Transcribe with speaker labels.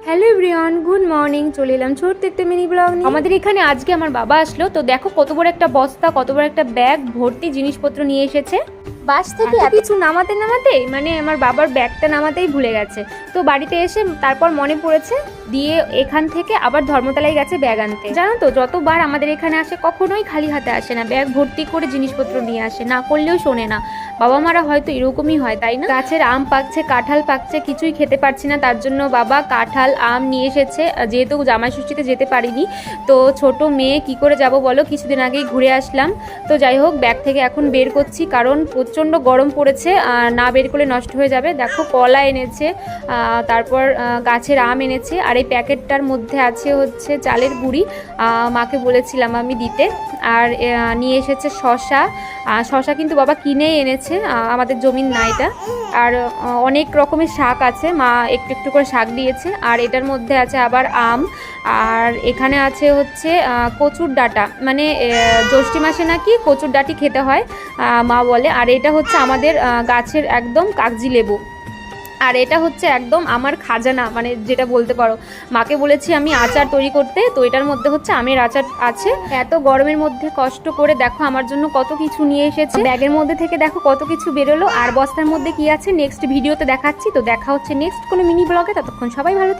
Speaker 1: Hello everyone, good morning. চলে এলাম ছোট্ট একটা মিনি ব্লগ নিয়ে। আমাদের এখানে আজকে আমার বাবা আসলো, তো দেখো কত বড় একটা বস্তা, কত বড় একটা ব্যাগ ভর্তি জিনিসপত্র নিয়ে এসেছে। বাস থেকে এত কিছু নামাতে মানে আমার বাবার ব্যাগটা নামাতেই ভুলে গেছে। তো বাড়িতে এসে তারপর মনে পড়েছে, দিয়ে এখান থেকে আবার ধর্মতলায় গেছে ব্যাগ আনতে। জানো তো, যতবার আমাদের এখানে আসে কখনোই খালি হাতে আসে না, ব্যাগ ভর্তি করে জিনিসপত্র নিয়ে আসে, না করলেও শোনে না। বাবা মারা হয়তো এরকমই হয়, তাই না? গাছের আম পাকছে, কাঁঠাল পাকছে, কিছুই খেতে পারছি না, তার জন্য বাবা কাঁঠাল আম নিয়ে এসেছে। যেহেতু জামাই ষষ্ঠীতে যেতে পারিনি, তো ছোট মেয়ে কি করে যাব বলো, কিছুদিন আগেই ঘুরে আসলাম। তো যাই হোক, ব্যাগ থেকে এখন বের করছি, কারণ প্রচণ্ড গরম পড়েছে, না বের করলে নষ্ট হয়ে যাবে। দেখো কলা এনেছে, তারপর গাছের আম এনেছে, আর এই প্যাকেটটার মধ্যে আছে হচ্ছে চালের গুঁড়ি, মাকে বলেছিলাম আমি দিতে। আর নিয়ে এসেছে শশা। শশা কিন্তু বাবা কিনেই এনেছে, আমাদের জমির না এটা। আর অনেক রকমের শাক আছে, মা একটু একটু করে শাক দিয়েছে। আর এটার মধ্যে আছে আবার আম। আর এখানে আছে হচ্ছে কচুর ডাঁটা, মানে জ্যৈষ্ঠী মাসে নাকি কচুর ডাঁটি খেতে হয়, মা বলে। আর এটা হচ্ছে আমাদের গাছের একদম কাগজি লেবু। আর এটা হচ্ছে একদম আমার খাজানা, মানে যেটা বলতে পারো। মাকে বলেছি আমি আচার তৈরি করতে, তো এটার মধ্যে হচ্ছে আমের আচার আছে। এত গরমের মধ্যে কষ্ট করে দেখো আমার জন্য কত কিছু নিয়ে এসেছে। ব্যাগের মধ্যে থেকে দেখো কত কিছু বেরোলো, আর বস্তার মধ্যে কি আছে নেক্সট ভিডিওতে দেখাচ্ছি। তো দেখা হচ্ছে নেক্সট কোনো মিনি ব্লগে, ততক্ষণ সবাই ভালো।